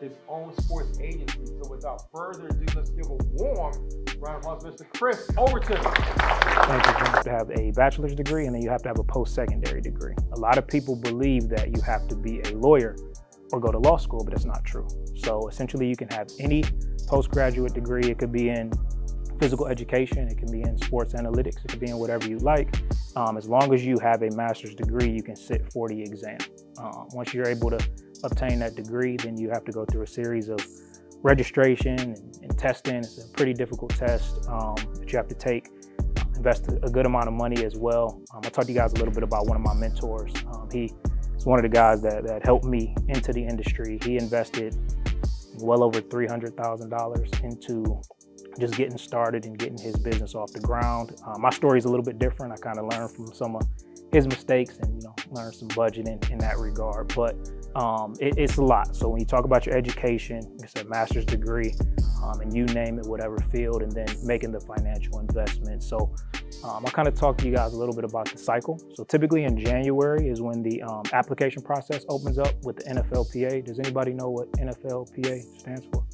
his own sports agency. So without further ado, let's give a warm round of applause to Mr. Chris Overton. Thank you. You have to have a bachelor's degree and then you have to have a post-secondary degree. A lot of people believe that you have to be a lawyer or go to law school, but it's not true. So essentially you can have any postgraduate degree. It could be in physical education, it can be in sports analytics, it could be in whatever you like. As long as you have a master's degree, you can sit for the exam. Once you're able to obtain that degree, then you have to go through a series of registration and testing. It's a pretty difficult test that you have to take, invest a good amount of money as well. I'll talk to you guys a little bit about one of my mentors. He's one of the guys that helped me into the industry. He invested well over $300,000 into just getting started and getting his business off the ground. My story is a little bit different. I kind of learned from some of his mistakes and learned some budgeting in that regard. But it's a lot. So when you talk about your education, it's a master's degree, and you name it, whatever field, and then making the financial investment. So I'll kind of talk to you guys a little bit about the cycle. So typically in January is when the application process opens up with the NFLPA. Does anybody know what NFLPA stands for?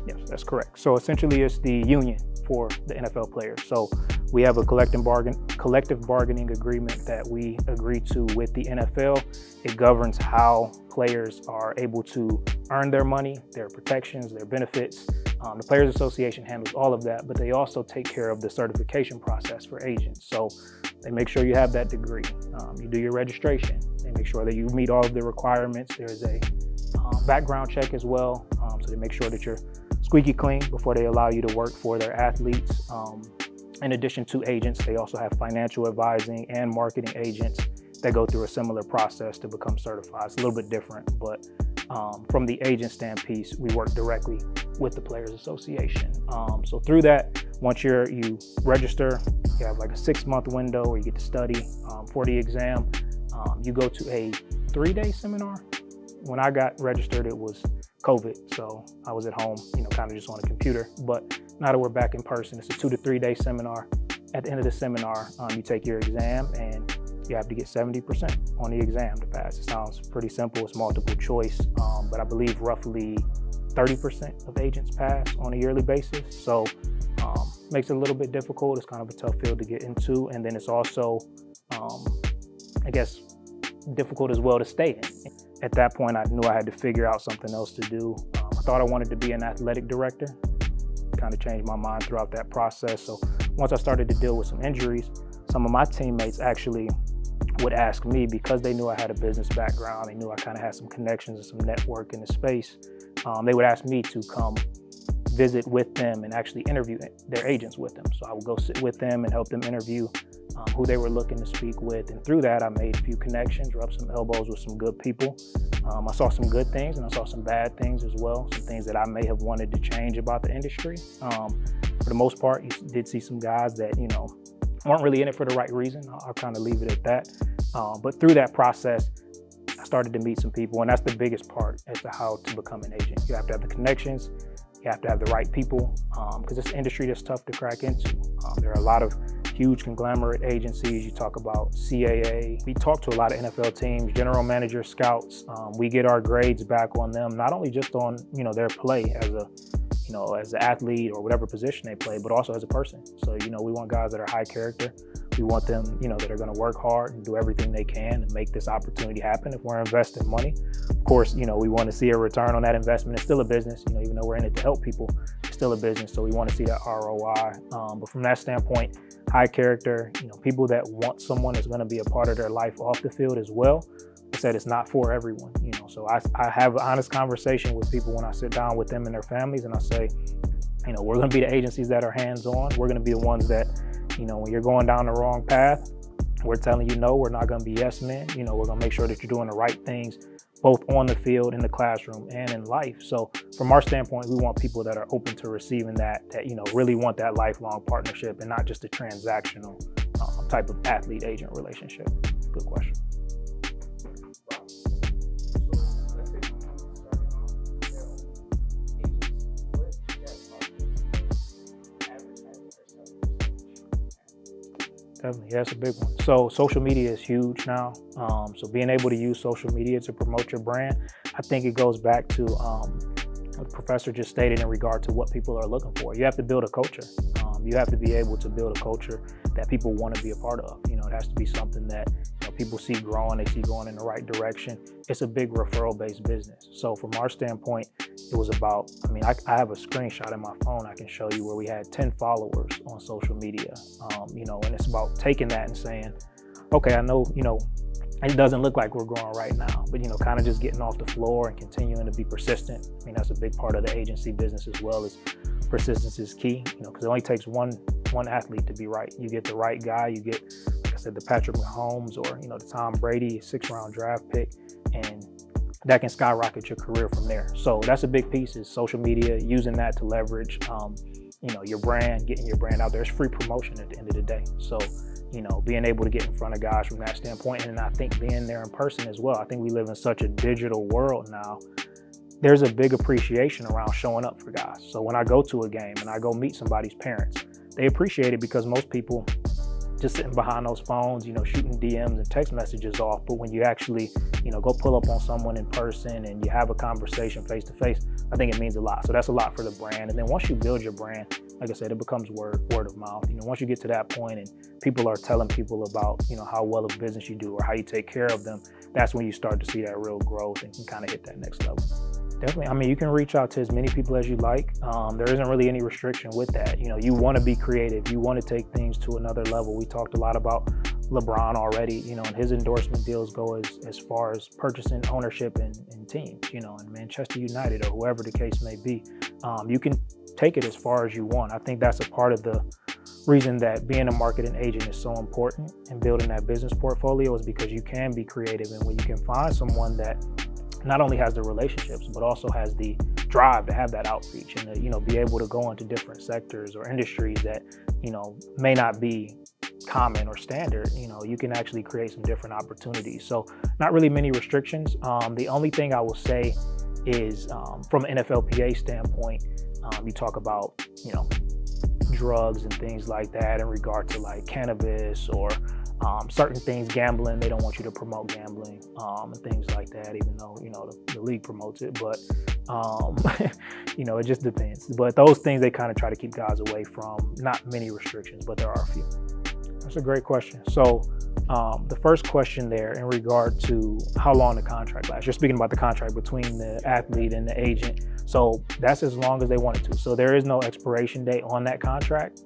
Yes, that's correct. So essentially it's the union for the NFL players. So we have a collective bargaining agreement that we agree to with the NFL. It governs how players are able to earn their money, their protections, their benefits. The Players Association handles all of that, but they also take care of the certification process for agents. So they make sure you have that degree. You do your registration. They make sure that you meet all of the requirements. There's a background check as well. So they make sure that you're squeaky clean before they allow you to work for their athletes. In addition to agents, they also have financial advising and marketing agents that go through a similar process to become certified. It's a little bit different, but from the agent stand piece, we work directly with the Players Association. So through that, once you register, you have like a 6-month window where you get to study for the exam. You go to a 3-day seminar. When I got registered, it was COVID, so I was at home, kind of just on a computer. But now that we're back in person, it's a 2 to 3 day seminar. At the end of the seminar, you take your exam and you have to get 70% on the exam to pass. It sounds pretty simple, it's multiple choice, but I believe roughly 30% of agents pass on a yearly basis. So makes it a little bit difficult. It's kind of a tough field to get into. And then it's also, I guess, difficult as well to stay in. At that point, I knew I had to figure out something else to do. I thought I wanted to be an athletic director. Kind of changed my mind throughout that process. So once I started to deal with some injuries, some of my teammates actually would ask me, because they knew I had a business background, they knew I kind of had some connections and some network in the space, they would ask me to come visit with them and actually interview their agents with them. So I would go sit with them and help them interview who they were looking to speak with. And through that, I made a few connections, rubbed some elbows with some good people. I saw some good things and I saw some bad things as well, some things that I may have wanted to change about the industry. For the most part, you did see some guys that, weren't really in it for the right reason. I'll kind of leave it at that. But through that process, I started to meet some people, and that's the biggest part as to how to become an agent. You have to have the connections, you have to have the right people, because it's an industry that's tough to crack into. There are a lot of huge conglomerate agencies. You talk about CAA. We talk to a lot of NFL teams, general managers, scouts. We get our grades back on them, not only just on their play as an athlete or whatever position they play, but also as a person. So we want guys that are high character. We want them that are going to work hard and do everything they can to make this opportunity happen. If we're investing money, of course, we want to see a return on that investment. It's still a business, even though we're in it to help people, it's still a business. So we want to see that ROI. But from that standpoint, high character, people that want someone that's going to be a part of their life off the field as well. I said it's not for everyone, So I have an honest conversation with people when I sit down with them and their families, and I say, we're going to be the agencies that are hands-on. We're going to be the ones that, when you're going down the wrong path, we're telling you no. We're not going to be yes men. We're going to make sure that you're doing the right things, both on the field, in the classroom, and in life. So from our standpoint, we want people that are open to receiving that really want that lifelong partnership and not just a transactional type of athlete-agent relationship. Good question. Definitely, yeah, that's a big one. So social media is huge now. So being able to use social media to promote your brand, I think it goes back to what the professor just stated in regard to what people are looking for. You have to build a culture. You have to be able to build a culture that people want to be a part of. You know, it has to be something that people see growing, they see going in the right direction. It's a big referral-based business. So from our standpoint, it was about, I have a screenshot in my phone I can show you where we had 10 followers on social media, and it's about taking that and saying, okay, I know, it doesn't look like we're growing right now, but, kind of just getting off the floor and continuing to be persistent. That's a big part of the agency business as well, is persistence is key, because it only takes one athlete to be right. You get the right guy, you get, like I said, the Patrick Mahomes or, the Tom Brady 6th-round draft pick, and that can skyrocket your career from there. So that's a big piece, is social media, using that to leverage, your brand, getting your brand out there. It's free promotion at the end of the day. So, being able to get in front of guys from that standpoint, and I think being there in person as well. I think we live in such a digital world now. There's a big appreciation around showing up for guys. So when I go to a game and I go meet somebody's parents, they appreciate it, because most people just sitting behind those phones, shooting DMs and text messages off. But when you actually, go pull up on someone in person and you have a conversation face to face, I think it means a lot. So that's a lot for the brand. And then once you build your brand, like I said, it becomes word of mouth. Once you get to that point and people are telling people about, how well of business you do or how you take care of them, that's when you start to see that real growth and can kind of hit that next level. Definitely. You can reach out to as many people as you like. There isn't really any restriction with that. You want to be creative. You want to take things to another level. We talked a lot about LeBron already, and his endorsement deals go as far as purchasing ownership in teams, in Manchester United or whoever the case may be. You can take it as far as you want. I think that's a part of the reason that being a marketing agent is so important and building that business portfolio, is because you can be creative, and when you can find someone that not only has the relationships, but also has the drive to have that outreach and to, be able to go into different sectors or industries that, may not be common or standard, you can actually create some different opportunities. So not really many restrictions. The only thing I will say is from an NFLPA standpoint, you talk about, drugs and things like that in regard to like cannabis or certain things, gambling. They don't want you to promote gambling and things like that, even though, the league promotes it. But, it just depends. But those things they kind of try to keep guys away from. Not many restrictions, but there are a few. That's a great question. So the first question there in regard to how long the contract lasts, you're speaking about the contract between the athlete and the agent. So that's as long as they want it to. So there is no expiration date on that contract.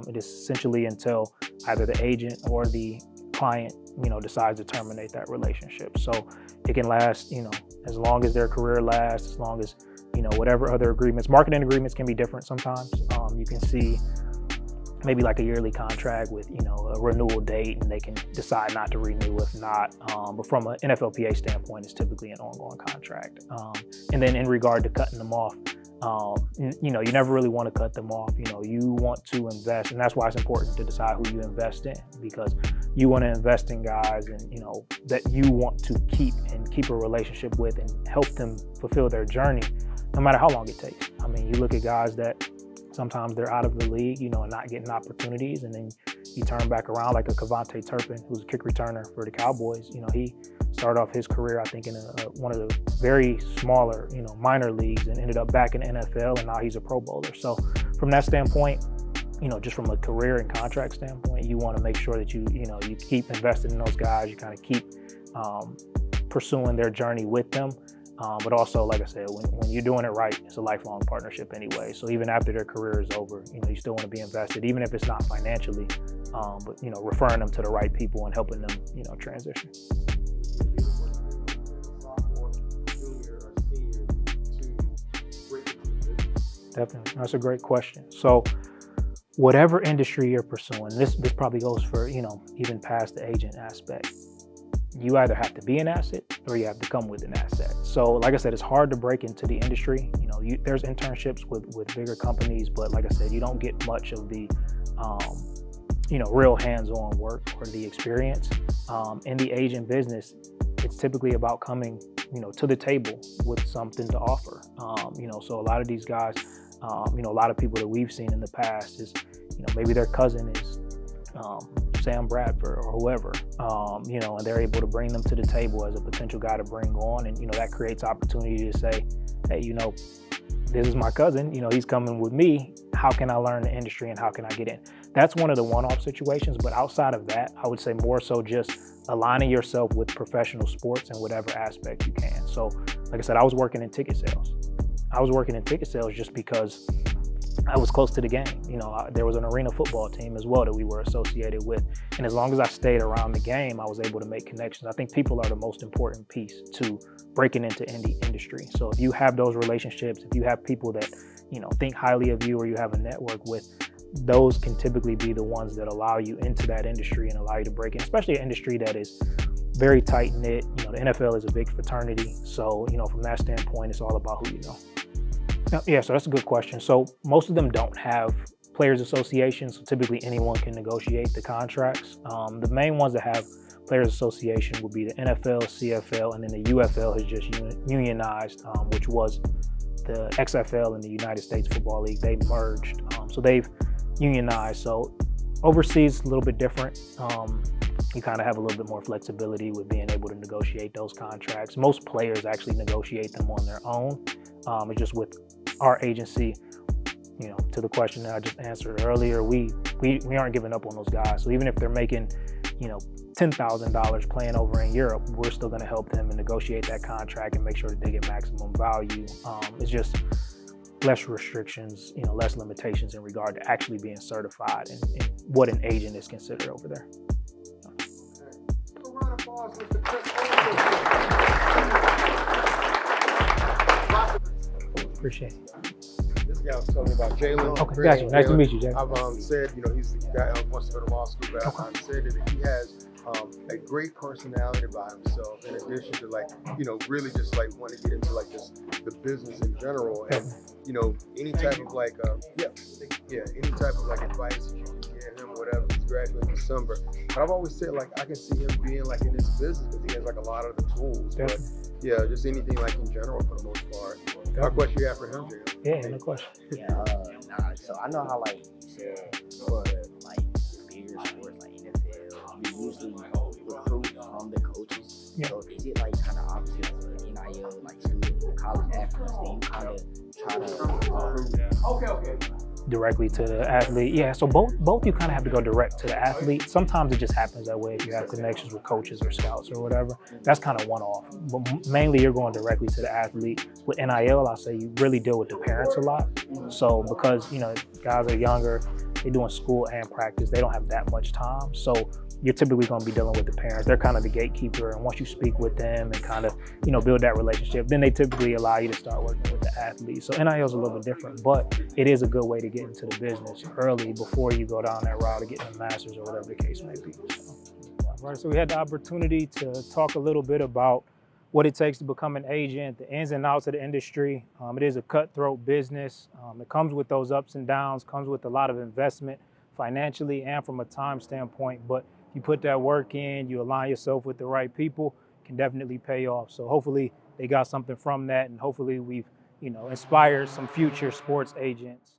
It is essentially until either the agent or the client, decides to terminate that relationship. So it can last, as long as their career lasts, as long as, whatever other agreements. Marketing agreements can be different sometimes. You can see maybe like a yearly contract with, a renewal date, and they can decide not to renew if not. But from an NFLPA standpoint, it's typically an ongoing contract. And then in regard to cutting them off, you never really want to cut them off. You want to invest, and that's why it's important to decide who you invest in, because you want to invest in guys and, that you want to keep a relationship with and help them fulfill their journey, no matter how long it takes. You look at guys that sometimes they're out of the league, and not getting opportunities, and then you turn back around, like a Kevontae Turpin, who's a kick returner for the Cowboys. He started off his career, I think, in one of the very smaller, minor leagues, and ended up back in the NFL, and now he's a Pro Bowler. So from that standpoint, just from a career and contract standpoint, you want to make sure that you keep investing in those guys. You kind of keep pursuing their journey with them. But also, like I said, when you're doing it right, it's a lifelong partnership anyway. So even after their career is over, you still want to be invested, even if it's not financially, but, referring them to the right people and helping them, transition. Definitely. That's a great question. So whatever industry you're pursuing, this probably goes for, even past the agent aspect. You either have to be an asset or you have to come with an asset. So like I said, it's hard to break into the industry. There's internships with bigger companies, but like I said, you don't get much of the, real hands-on work or the experience. In the agent business, it's typically about coming, to the table with something to offer. So a lot of these guys, a lot of people that we've seen in the past is, maybe their cousin is Sam Bradford or whoever, and they're able to bring them to the table as a potential guy to bring on. And, that creates opportunity to say, hey, this is my cousin, he's coming with me. How can I learn the industry and how can I get in? That's one of the one-off situations. But outside of that, I would say more so just aligning yourself with professional sports in whatever aspect you can. So like I said, I was working in ticket sales. I was working in ticket sales just because I was close to the game. There was an arena football team as well that we were associated with. And as long as I stayed around the game, I was able to make connections. I think people are the most important piece to breaking into industry. So if you have those relationships, if you have people that, think highly of you or you have a network with, those can typically be the ones that allow you into that industry and allow you to break in, especially an industry that is very tight knit. The NFL is a big fraternity. So, from that standpoint, it's all about who you know. Yeah, so that's a good question. So most of them don't have players associations. So typically anyone can negotiate the contracts. The main ones that have players association would be the NFL, CFL, and then the UFL has just unionized, which was the XFL and the United States Football League. They merged, so they've unionized. So overseas, a little bit different. You kind of have a little bit more flexibility with being able to negotiate those contracts. Most players actually negotiate them on their own. It's just with our agency, to the question that I just answered earlier, we aren't giving up on those guys. So even if they're making, $10,000 playing over in Europe, we're still going to help them and negotiate that contract and make sure that they get maximum value. It's just less restrictions, less limitations in regard to actually being certified and what an agent is considered over there. Appreciate it. This guy was telling me about Jalen. Okay, got you. Nice to meet you, Jalen. I've said, he's the guy who wants to go to law school, but I've said that he has a great personality about himself, in addition to really just want to get into the business in general, and any type of any type of advice that you can give him, whatever. He's graduating in December, but I've always said I can see him being in his business because he has a lot of the tools. But yeah, just anything in general for the most part. What question you have for him, Jay? Yeah, no question. So I know how you said for bigger sports like NFL, you usually recruit from the coaches. Yeah. So is it kind of opposite for NIL, students or college athletes? Do you kind of try to recruit? Directly to the athlete. Yeah, so both you kind of have to go direct to the athlete. Sometimes it just happens that way if you have connections with coaches or scouts or whatever. That's kind of one-off. But mainly you're going directly to the athlete. With NIL, I'll say you really deal with the parents a lot. So because, guys are younger, they're doing school and practice, they don't have that much time. So you're typically going to be dealing with the parents. They're kind of the gatekeeper. And once you speak with them and kind of, build that relationship, then they typically allow you to start working with the athlete. So NIL is a little bit different, but it is a good way to get into the business early before you go down that route of getting a master's or whatever the case may be. So we had the opportunity to talk a little bit about what it takes to become an agent, the ins and outs of the industry. It is a cutthroat business. It comes with those ups and downs, comes with a lot of investment financially and from a time standpoint, but you put that work in, you align yourself with the right people, can definitely pay off. So hopefully they got something from that, and hopefully we've, inspired some future sports agents